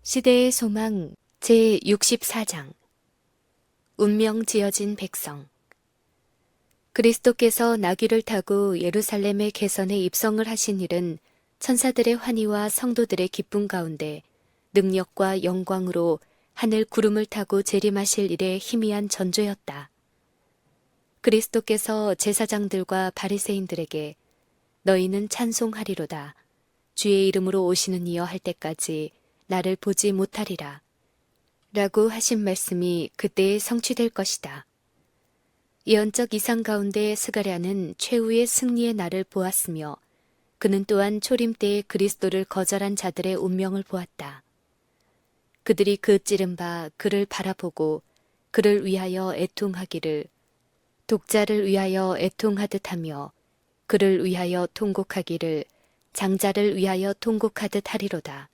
시대의 소망 제64장 운명 지어진 백성. 그리스도께서 나귀를 타고 예루살렘의 개선에 입성을 하신 일은 천사들의 환희와 성도들의 기쁨 가운데 능력과 영광으로 하늘 구름을 타고 재림하실 일의 희미한 전조였다. 그리스도께서 제사장들과 바리새인들에게 너희는 찬송하리로다. 주의 이름으로 오시는 이여 할 때까지 나를 보지 못하리라. 라고 하신 말씀이 그때에 성취될 것이다. 예언적 이상 가운데 스가랴는 최후의 승리의 날을 보았으며 그는 또한 초림 때의 그리스도를 거절한 자들의 운명을 보았다. 그들이 그 찌른 바 그를 바라보고 그를 위하여 애통하기를 독자를 위하여 애통하듯 하며 그를 위하여 통곡하기를 장자를 위하여 통곡하듯 하리로다.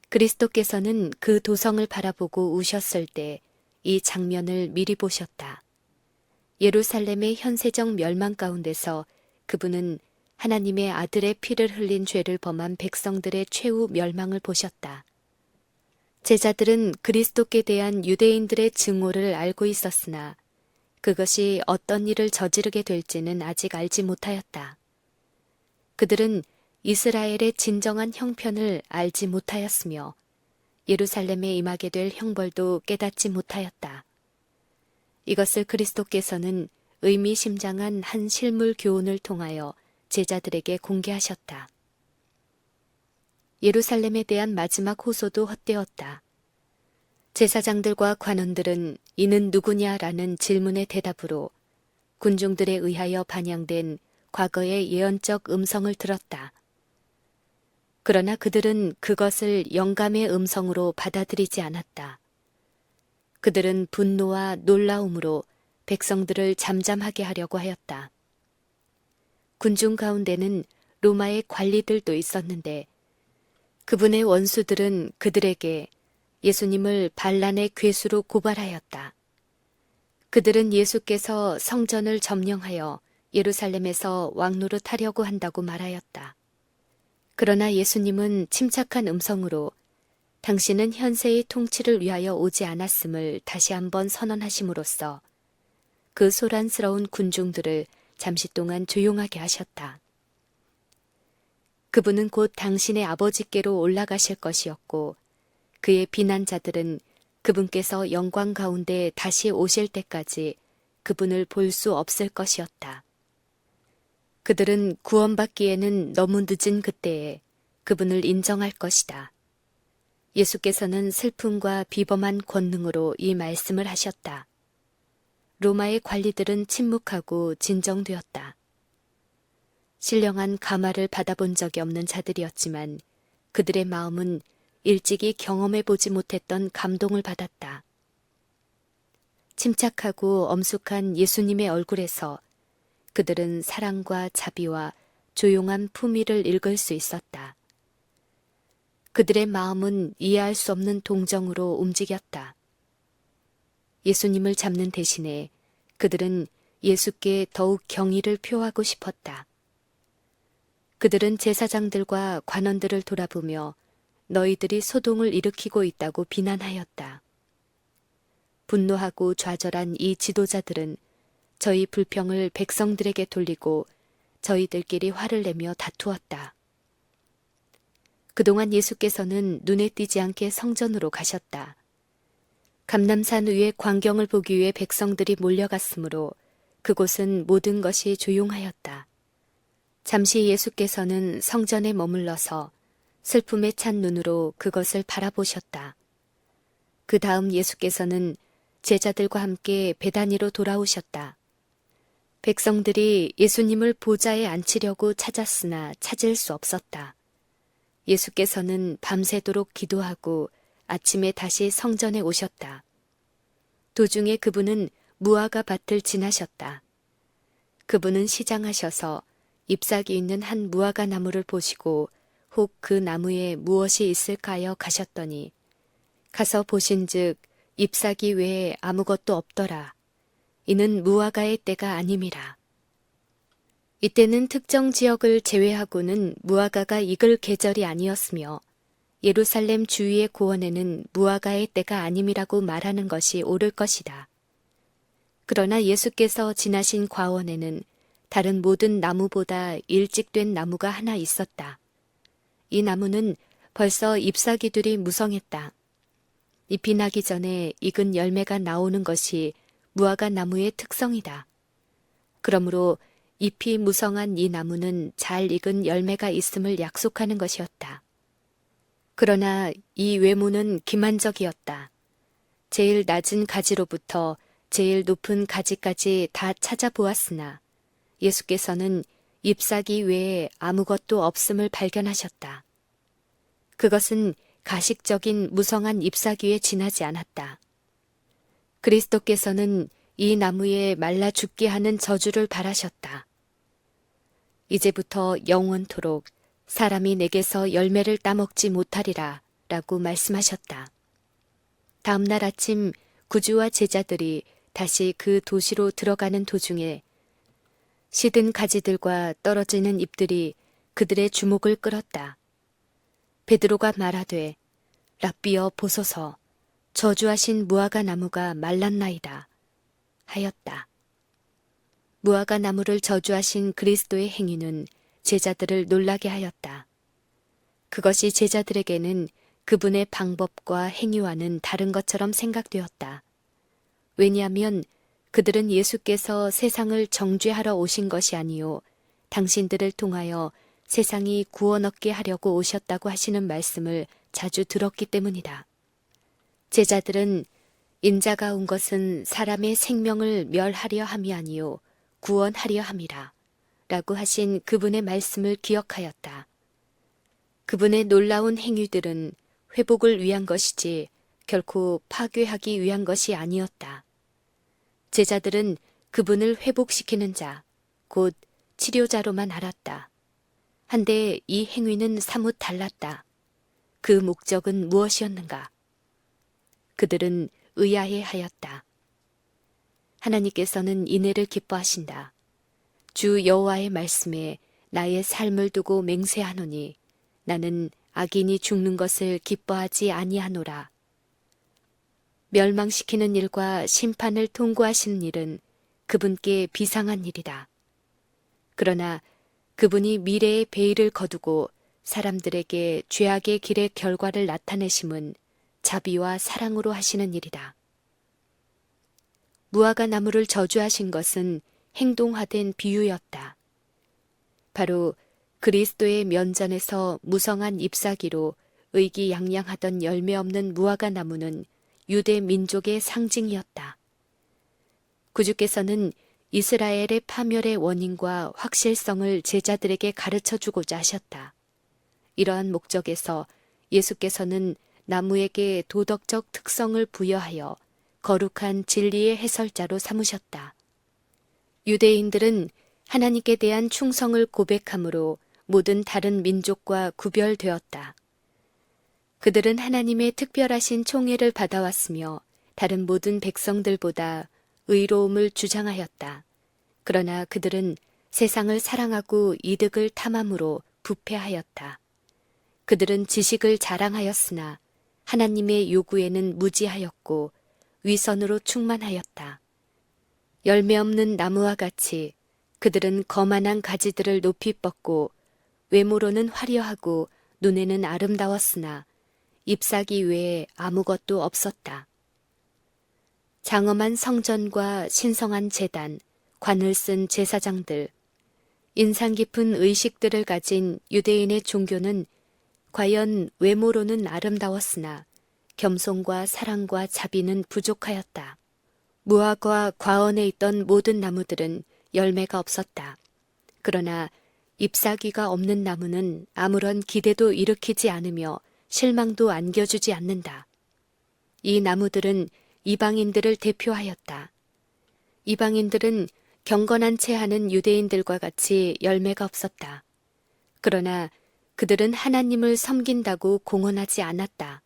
그리스도께서는 그 도성을 바라보고 우셨을 때 이 장면을 미리 보셨다. 예루살렘의 현세적 멸망 가운데서 그분은 하나님의 아들의 피를 흘린 죄를 범한 백성들의 최후 멸망을 보셨다. 제자들은 그리스도께 대한 유대인들의 증오를 알고 있었으나 그것이 어떤 일을 저지르게 될지는 아직 알지 못하였다. 그들은 이스라엘의 진정한 형편을 알지 못하였으며 예루살렘에 임하게 될 형벌도 깨닫지 못하였다. 이것을 그리스도께서는 의미심장한 한 실물 교훈을 통하여 제자들에게 공개하셨다. 예루살렘에 대한 마지막 호소도 헛되었다. 제사장들과 관원들은 이는 누구냐라는 질문의 대답으로 군중들에 의하여 반영된 과거의 예언적 음성을 들었다. 그러나 그들은 그것을 영감의 음성으로 받아들이지 않았다. 그들은 분노와 놀라움으로 백성들을 잠잠하게 하려고 하였다. 군중 가운데는 로마의 관리들도 있었는데 그분의 원수들은 그들에게 예수님을 반란의 괴수로 고발하였다. 그들은 예수께서 성전을 점령하여 예루살렘에서 왕노릇하려고 한다고 말하였다. 그러나 예수님은 침착한 음성으로 당신은 현세의 통치를 위하여 오지 않았음을 다시 한번 선언하심으로써 그 소란스러운 군중들을 잠시 동안 조용하게 하셨다. 그분은 곧 당신의 아버지께로 올라가실 것이었고 그의 비난자들은 그분께서 영광 가운데 다시 오실 때까지 그분을 볼 수 없을 것이었다. 그들은 구원받기에는 너무 늦은 그때에 그분을 인정할 것이다. 예수께서는 슬픔과 비범한 권능으로 이 말씀을 하셨다. 로마의 관리들은 침묵하고 진정되었다. 신령한 감화를 받아본 적이 없는 자들이었지만 그들의 마음은 일찍이 경험해보지 못했던 감동을 받았다. 침착하고 엄숙한 예수님의 얼굴에서 그들은 사랑과 자비와 조용한 품위를 읽을 수 있었다. 그들의 마음은 이해할 수 없는 동정으로 움직였다. 예수님을 잡는 대신에 그들은 예수께 더욱 경의를 표하고 싶었다. 그들은 제사장들과 관원들을 돌아보며 너희들이 소동을 일으키고 있다고 비난하였다. 분노하고 좌절한 이 지도자들은 저희 불평을 백성들에게 돌리고 저희들끼리 화를 내며 다투었다. 그동안 예수께서는 눈에 띄지 않게 성전으로 가셨다. 감람산 위의 광경을 보기 위해 백성들이 몰려갔으므로 그곳은 모든 것이 조용하였다. 잠시 예수께서는 성전에 머물러서 슬픔에 찬 눈으로 그것을 바라보셨다. 그 다음 예수께서는 제자들과 함께 베다니로 돌아오셨다. 백성들이 예수님을 보좌에 앉히려고 찾았으나 찾을 수 없었다. 예수께서는 밤새도록 기도하고 아침에 다시 성전에 오셨다. 도중에 그분은 무화과 밭을 지나셨다. 그분은 시장하셔서 잎사귀 있는 한 무화과 나무를 보시고 혹 그 나무에 무엇이 있을까 하여 가셨더니 가서 보신즉 잎사귀 외에 아무것도 없더라. 이는 무화과의 때가 아님이라. 이때는 특정 지역을 제외하고는 무화과가 익을 계절이 아니었으며 예루살렘 주위의 고원에는 무화과의 때가 아님이라고 말하는 것이 옳을 것이다. 그러나 예수께서 지나신 과원에는 다른 모든 나무보다 일찍 된 나무가 하나 있었다. 이 나무는 벌써 잎사귀들이 무성했다. 잎이 나기 전에 익은 열매가 나오는 것이 무화과 나무의 특성이다. 그러므로 잎이 무성한 이 나무는 잘 익은 열매가 있음을 약속하는 것이었다. 그러나 이 외모는 기만적이었다. 제일 낮은 가지로부터 제일 높은 가지까지 다 찾아보았으나 예수께서는 잎사귀 외에 아무것도 없음을 발견하셨다. 그것은 가식적인 무성한 잎사귀에 지나지 않았다. 그리스도께서는 이 나무에 말라 죽게 하는 저주를 바라셨다. 이제부터 영원토록 사람이 내게서 열매를 따먹지 못하리라 라고 말씀하셨다. 다음 날 아침 구주와 제자들이 다시 그 도시로 들어가는 도중에 시든 가지들과 떨어지는 잎들이 그들의 주목을 끌었다. 베드로가 말하되 랍비여 보소서 저주하신 무화과 나무가 말랐나이다 하였다. 무화과 나무를 저주하신 그리스도의 행위는 제자들을 놀라게 하였다. 그것이 제자들에게는 그분의 방법과 행위와는 다른 것처럼 생각되었다. 왜냐하면 그들은 예수께서 세상을 정죄하러 오신 것이 아니요 당신들을 통하여 세상이 구원 얻게 하려고 오셨다고 하시는 말씀을 자주 들었기 때문이다. 제자들은 인자가 온 것은 사람의 생명을 멸하려 함이 아니요 구원하려 함이라 라고 하신 그분의 말씀을 기억하였다. 그분의 놀라운 행위들은 회복을 위한 것이지 결코 파괴하기 위한 것이 아니었다. 제자들은 그분을 회복시키는 자, 곧 치료자로만 알았다. 한데 이 행위는 사뭇 달랐다. 그 목적은 무엇이었는가? 그들은 의아해 하였다. 하나님께서는 이내를 기뻐하신다. 주 여호와의 말씀에 나의 삶을 두고 맹세하노니 나는 악인이 죽는 것을 기뻐하지 아니하노라. 멸망시키는 일과 심판을 통고하시는 일은 그분께 비상한 일이다. 그러나 그분이 미래의 베일을 거두고 사람들에게 죄악의 길의 결과를 나타내심은 자비와 사랑으로 하시는 일이다. 무화과 나무를 저주하신 것은 행동화된 비유였다. 바로 그리스도의 면전에서 무성한 잎사귀로 의기양양하던 열매 없는 무화과 나무는 유대 민족의 상징이었다. 구주께서는 이스라엘의 파멸의 원인과 확실성을 제자들에게 가르쳐주고자 하셨다. 이러한 목적에서 예수께서는 나무에게 도덕적 특성을 부여하여 거룩한 진리의 해설자로 삼으셨다. 유대인들은 하나님께 대한 충성을 고백함으로 모든 다른 민족과 구별되었다. 그들은 하나님의 특별하신 총애를 받아왔으며 다른 모든 백성들보다 의로움을 주장하였다. 그러나 그들은 세상을 사랑하고 이득을 탐함으로 부패하였다. 그들은 지식을 자랑하였으나 하나님의 요구에는 무지하였고 위선으로 충만하였다. 열매 없는 나무와 같이 그들은 거만한 가지들을 높이 뻗고 외모로는 화려하고 눈에는 아름다웠으나 잎사귀 외에 아무것도 없었다. 장엄한 성전과 신성한 제단, 관을 쓴 제사장들, 인상 깊은 의식들을 가진 유대인의 종교는 과연 외모로는 아름다웠으나 겸손과 사랑과 자비는 부족하였다. 무화과 과원에 있던 모든 나무들은 열매가 없었다. 그러나 잎사귀가 없는 나무는 아무런 기대도 일으키지 않으며 실망도 안겨주지 않는다. 이 나무들은 이방인들을 대표하였다. 이방인들은 경건한 채 하는 유대인들과 같이 열매가 없었다. 그러나 그들은 하나님을 섬긴다고 공언하지 않았다.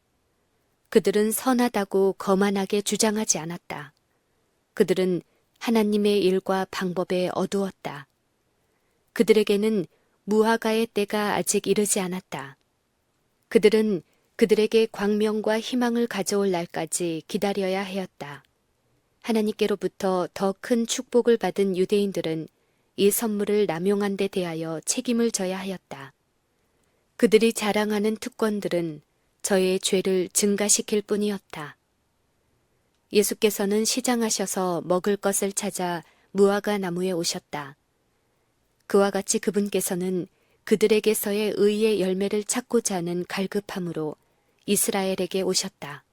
그들은 선하다고 거만하게 주장하지 않았다. 그들은 하나님의 일과 방법에 어두웠다. 그들에게는 무화과의 때가 아직 이르지 않았다. 그들은 그들에게 광명과 희망을 가져올 날까지 기다려야 하였다. 하나님께로부터 더 큰 축복을 받은 유대인들은 이 선물을 남용한 데 대하여 책임을 져야 하였다. 그들이 자랑하는 특권들은 저의 죄를 증가시킬 뿐이었다. 예수께서는 시장하셔서 먹을 것을 찾아 무화과 나무에 오셨다. 그와 같이 그분께서는 그들에게서의 의의 열매를 찾고자 하는 갈급함으로 이스라엘에게 오셨다.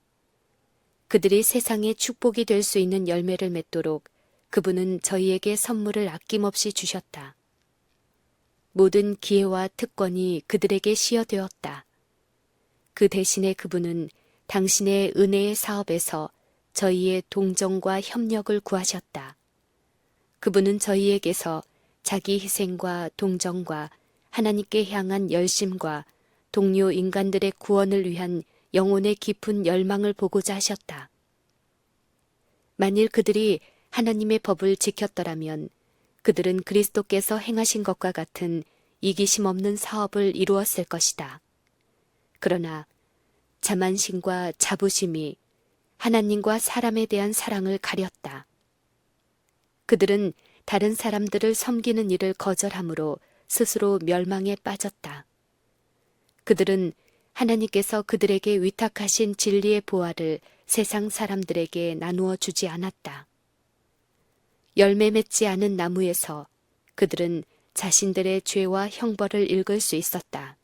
그들이 세상의 축복이 될 수 있는 열매를 맺도록 그분은 저희에게 선물을 아낌없이 주셨다. 모든 기회와 특권이 그들에게 시여되었다. 그 대신에 그분은 당신의 은혜의 사업에서 저희의 동정과 협력을 구하셨다. 그분은 저희에게서 자기 희생과 동정과 하나님께 향한 열심과 동료 인간들의 구원을 위한 영혼의 깊은 열망을 보고자 하셨다. 만일 그들이 하나님의 법을 지켰더라면 그들은 그리스도께서 행하신 것과 같은 이기심 없는 사업을 이루었을 것이다. 그러나 자만심과 자부심이 하나님과 사람에 대한 사랑을 가렸다. 그들은 다른 사람들을 섬기는 일을 거절함으로 스스로 멸망에 빠졌다. 그들은 하나님께서 그들에게 위탁하신 진리의 보화를 세상 사람들에게 나누어 주지 않았다. 열매 맺지 않은 나무에서 그들은 자신들의 죄와 형벌을 읽을 수 있었다.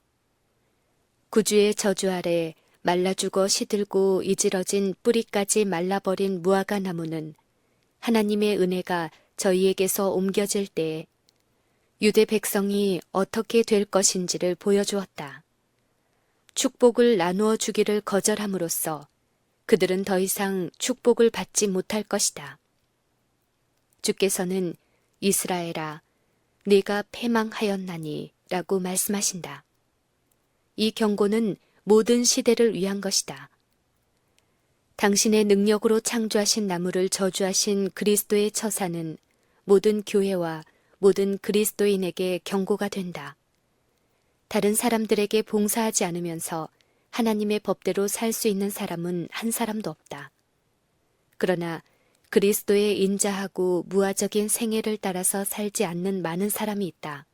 구주의 저주 아래 말라 죽어 시들고 이지러진 뿌리까지 말라버린 무화과 나무는 하나님의 은혜가 저희에게서 옮겨질 때에 유대 백성이 어떻게 될 것인지를 보여주었다. 축복을 나누어 주기를 거절함으로써 그들은 더 이상 축복을 받지 못할 것이다. 주께서는 이스라엘아, 네가 패망하였나니 라고 말씀하신다. 이 경고는 모든 시대를 위한 것이다. 당신의 능력으로 창조하신 나무를 저주하신 그리스도의 처사는 모든 교회와 모든 그리스도인에게 경고가 된다. 다른 사람들에게 봉사하지 않으면서 하나님의 법대로 살 수 있는 사람은 한 사람도 없다. 그러나 그리스도의 인자하고 무화적인 생애를 따라서 살지 않는 많은 사람이 있다.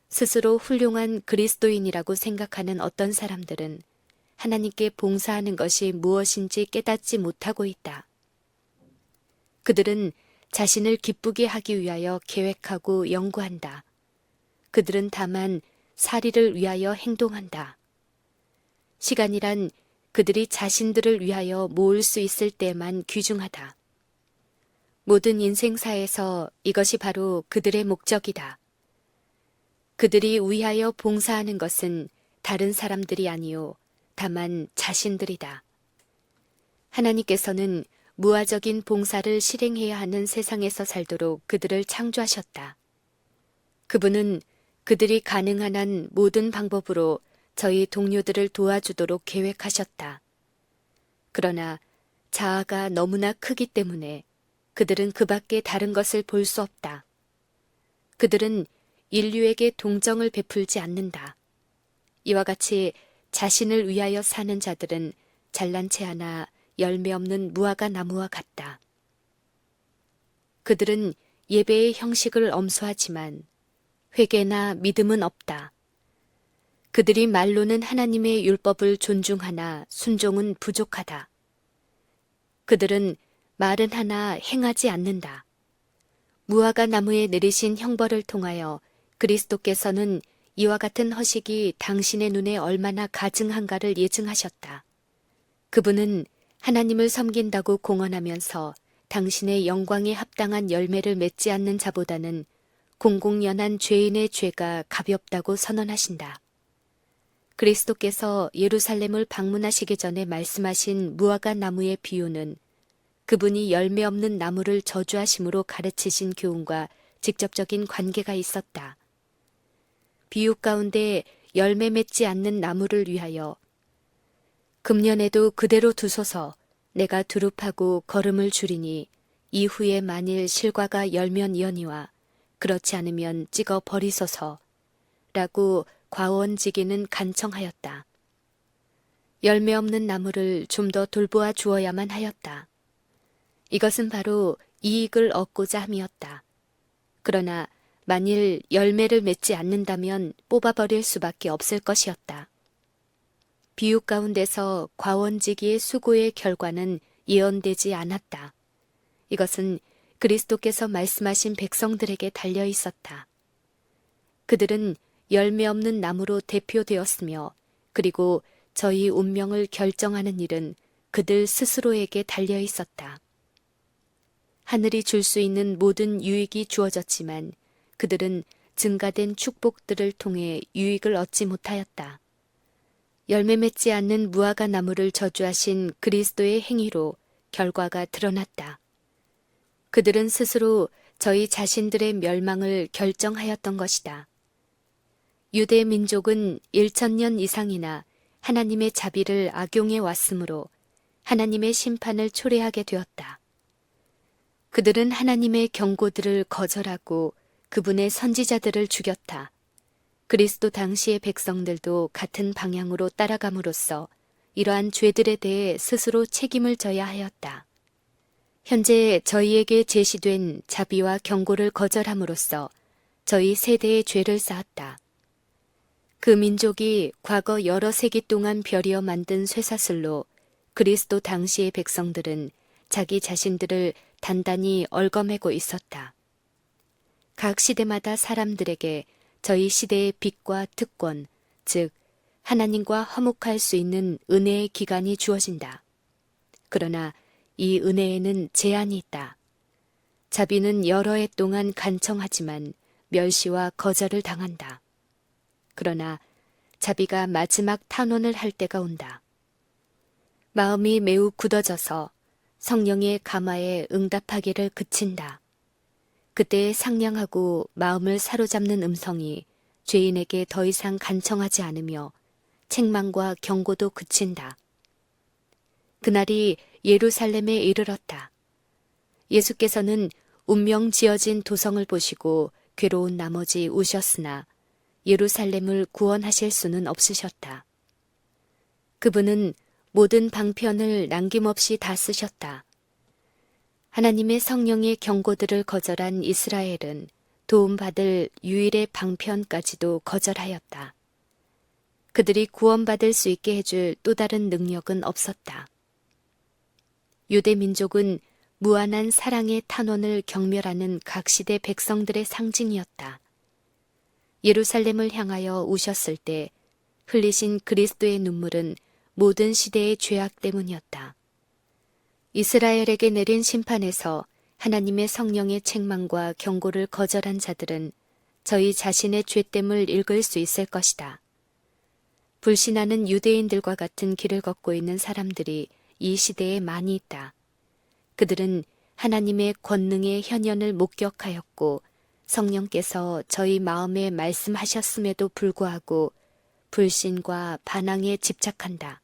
스스로 훌륭한 그리스도인이라고 생각하는 어떤 사람들은 하나님께 봉사하는 것이 무엇인지 깨닫지 못하고 있다. 그들은 자신을 기쁘게 하기 위하여 계획하고 연구한다. 그들은 다만 사리를 위하여 행동한다. 시간이란 그들이 자신들을 위하여 모을 수 있을 때만 귀중하다. 모든 인생사에서 이것이 바로 그들의 목적이다. 그들이 위하여 봉사하는 것은 다른 사람들이 아니요 다만 자신들이다. 하나님께서는 무화적인 봉사를 실행해야 하는 세상에서 살도록 그들을 창조하셨다. 그분은 그들이 가능한 한 모든 방법으로 저희 동료들을 도와주도록 계획하셨다. 그러나 자아가 너무나 크기 때문에 그들은 그 밖에 다른 것을 볼 수 없다. 그들은 인류에게 동정을 베풀지 않는다. 이와 같이 자신을 위하여 사는 자들은 잘난 체 하나 열매 없는 무화과 나무와 같다. 그들은 예배의 형식을 엄수하지만 회개나 믿음은 없다. 그들이 말로는 하나님의 율법을 존중하나 순종은 부족하다. 그들은 말은 하나 행하지 않는다. 무화과 나무에 내리신 형벌을 통하여 그리스도께서는 이와 같은 허식이 당신의 눈에 얼마나 가증한가를 예증하셨다. 그분은 하나님을 섬긴다고 공언하면서 당신의 영광에 합당한 열매를 맺지 않는 자보다는 공공연한 죄인의 죄가 가볍다고 선언하신다. 그리스도께서 예루살렘을 방문하시기 전에 말씀하신 무화과 나무의 비유는 그분이 열매 없는 나무를 저주하심으로 가르치신 교훈과 직접적인 관계가 있었다. 비유 가운데 열매 맺지 않는 나무를 위하여 금년에도 그대로 두소서 내가 두릅하고 걸음을 줄이니 이후에 만일 실과가 열면이거니와 그렇지 않으면 찍어 버리소서 라고 과원지기는 간청하였다. 열매 없는 나무를 좀 더 돌보아 주어야만 하였다. 이것은 바로 이익을 얻고자 함이었다. 그러나 만일 열매를 맺지 않는다면 뽑아버릴 수밖에 없을 것이었다. 비유 가운데서 과원지기의 수고의 결과는 예언되지 않았다. 이것은 그리스도께서 말씀하신 백성들에게 달려 있었다. 그들은 열매 없는 나무로 대표되었으며 그리고 저희 운명을 결정하는 일은 그들 스스로에게 달려 있었다. 하늘이 줄 수 있는 모든 유익이 주어졌지만 그들은 증가된 축복들을 통해 유익을 얻지 못하였다. 열매 맺지 않는 무화과 나무를 저주하신 그리스도의 행위로 결과가 드러났다. 그들은 스스로 저희 자신들의 멸망을 결정하였던 것이다. 유대 민족은 1000년 이상이나 하나님의 자비를 악용해 왔으므로 하나님의 심판을 초래하게 되었다. 그들은 하나님의 경고들을 거절하고 그분의 선지자들을 죽였다. 그리스도 당시의 백성들도 같은 방향으로 따라감으로써 이러한 죄들에 대해 스스로 책임을 져야 하였다. 현재 저희에게 제시된 자비와 경고를 거절함으로써 저희 세대의 죄를 쌓았다. 그 민족이 과거 여러 세기 동안 벼리어 만든 쇠사슬로 그리스도 당시의 백성들은 자기 자신들을 단단히 얽어매고 있었다. 각 시대마다 사람들에게 저희 시대의 빚과 특권, 즉 하나님과 화목할 수 있는 은혜의 기간이 주어진다. 그러나 이 은혜에는 제한이 있다. 자비는 여러 해 동안 간청하지만 멸시와 거절을 당한다. 그러나 자비가 마지막 탄원을 할 때가 온다. 마음이 매우 굳어져서 성령의 감화에 응답하기를 그친다. 그때 상냥하고 마음을 사로잡는 음성이 죄인에게 더 이상 간청하지 않으며 책망과 경고도 그친다. 그날이 예루살렘에 이르렀다. 예수께서는 운명 지어진 도성을 보시고 괴로운 나머지 우셨으나 예루살렘을 구원하실 수는 없으셨다. 그분은 모든 방편을 남김없이 다 쓰셨다. 하나님의 성령의 경고들을 거절한 이스라엘은 도움받을 유일의 방편까지도 거절하였다. 그들이 구원받을 수 있게 해줄 또 다른 능력은 없었다. 유대 민족은 무한한 사랑의 탄원을 경멸하는 각 시대 백성들의 상징이었다. 예루살렘을 향하여 우셨을 때 흘리신 그리스도의 눈물은 모든 시대의 죄악 때문이었다. 이스라엘에게 내린 심판에서 하나님의 성령의 책망과 경고를 거절한 자들은 저희 자신의 죄됨을 읽을 수 있을 것이다. 불신하는 유대인들과 같은 길을 걷고 있는 사람들이 이 시대에 많이 있다. 그들은 하나님의 권능의 현현을 목격하였고 성령께서 저희 마음에 말씀하셨음에도 불구하고 불신과 반항에 집착한다.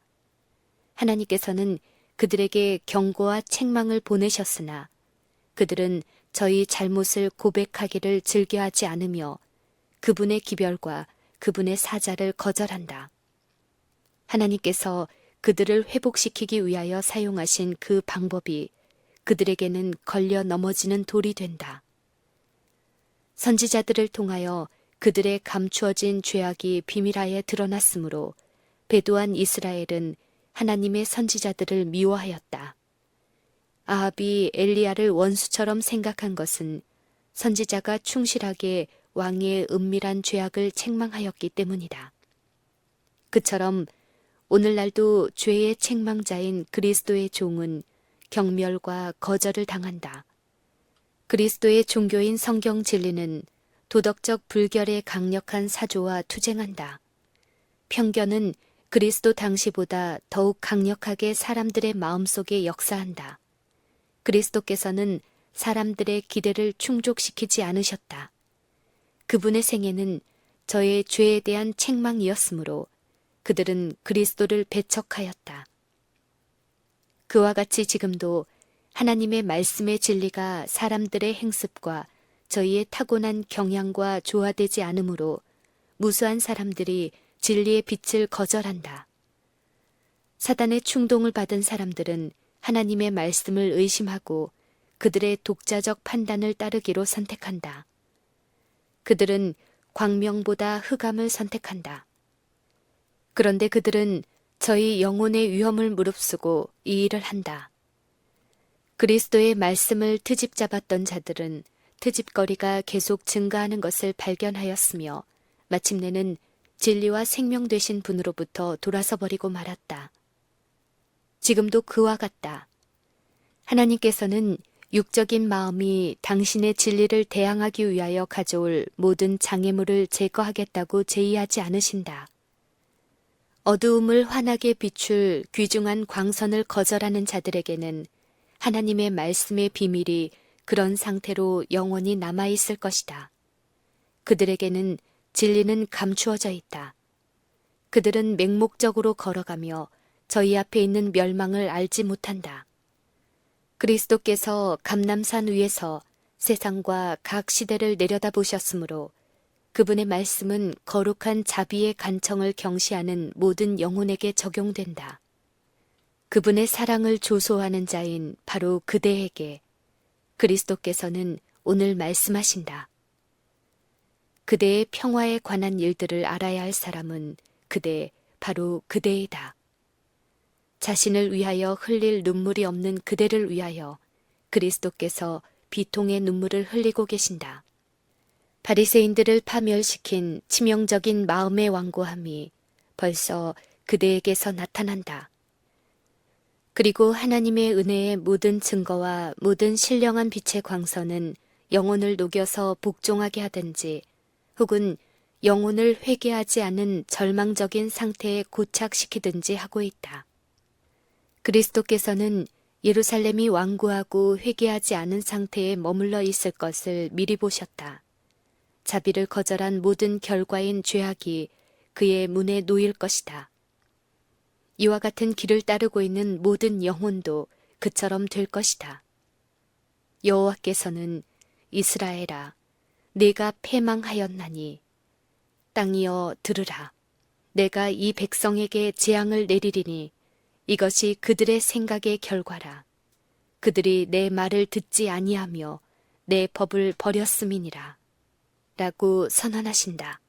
하나님께서는 그들에게 경고와 책망을 보내셨으나 그들은 저희 잘못을 고백하기를 즐겨하지 않으며 그분의 기별과 그분의 사자를 거절한다. 하나님께서 그들을 회복시키기 위하여 사용하신 그 방법이 그들에게는 걸려 넘어지는 돌이 된다. 선지자들을 통하여 그들의 감추어진 죄악이 비밀하에 드러났으므로 배도한 이스라엘은 하나님의 선지자들을 미워하였다. 아합이 엘리야를 원수처럼 생각한 것은 선지자가 충실하게 왕의 은밀한 죄악을 책망하였기 때문이다. 그처럼 오늘날도 죄의 책망자인 그리스도의 종은 경멸과 거절을 당한다. 그리스도의 종교인 성경 진리는 도덕적 불결의 강력한 사조와 투쟁한다. 편견은 그리스도 당시보다 더욱 강력하게 사람들의 마음속에 역사한다. 그리스도께서는 사람들의 기대를 충족시키지 않으셨다. 그분의 생애는 저의 죄에 대한 책망이었으므로 그들은 그리스도를 배척하였다. 그와 같이 지금도 하나님의 말씀의 진리가 사람들의 행습과 저희의 타고난 경향과 조화되지 않으므로 무수한 사람들이 진리의 빛을 거절한다. 사단의 충동을 받은 사람들은 하나님의 말씀을 의심하고 그들의 독자적 판단을 따르기로 선택한다. 그들은 광명보다 흑암을 선택한다. 그런데 그들은 저희 영혼의 위험을 무릅쓰고 이 일을 한다. 그리스도의 말씀을 트집 잡았던 자들은 트집거리가 계속 증가하는 것을 발견하였으며 마침내는 진리와 생명 되신 분으로부터 돌아서 버리고 말았다. 지금도 그와 같다. 하나님께서는 육적인 마음이 당신의 진리를 대항하기 위하여 가져올 모든 장애물을 제거하겠다고 제의하지 않으신다. 어두움을 환하게 비출 귀중한 광선을 거절하는 자들에게는 하나님의 말씀의 비밀이 그런 상태로 영원히 남아있을 것이다. 그들에게는 진리는 감추어져 있다. 그들은 맹목적으로 걸어가며 저희 앞에 있는 멸망을 알지 못한다. 그리스도께서 감람산 위에서 세상과 각 시대를 내려다보셨으므로 그분의 말씀은 거룩한 자비의 간청을 경시하는 모든 영혼에게 적용된다. 그분의 사랑을 조소하는 자인 바로 그대에게 그리스도께서는 오늘 말씀하신다. 그대의 평화에 관한 일들을 알아야 할 사람은 바로 그대이다. 자신을 위하여 흘릴 눈물이 없는 그대를 위하여 그리스도께서 비통의 눈물을 흘리고 계신다. 바리새인들을 파멸시킨 치명적인 마음의 완고함이 벌써 그대에게서 나타난다. 그리고 하나님의 은혜의 모든 증거와 모든 신령한 빛의 광선은 영혼을 녹여서 복종하게 하든지 혹은 영혼을 회개하지 않은 절망적인 상태에 고착시키든지 하고 있다. 그리스도께서는 예루살렘이 완고하고 회개하지 않은 상태에 머물러 있을 것을 미리 보셨다. 자비를 거절한 모든 결과인 죄악이 그의 문에 놓일 것이다. 이와 같은 길을 따르고 있는 모든 영혼도 그처럼 될 것이다. 여호와께서는 이스라엘아, 네가 패망하였나니 땅이여 들으라. 내가 이 백성에게 재앙을 내리리니 이것이 그들의 생각의 결과라. 그들이 내 말을 듣지 아니하며 내 법을 버렸음이니라. 라고 선언하신다.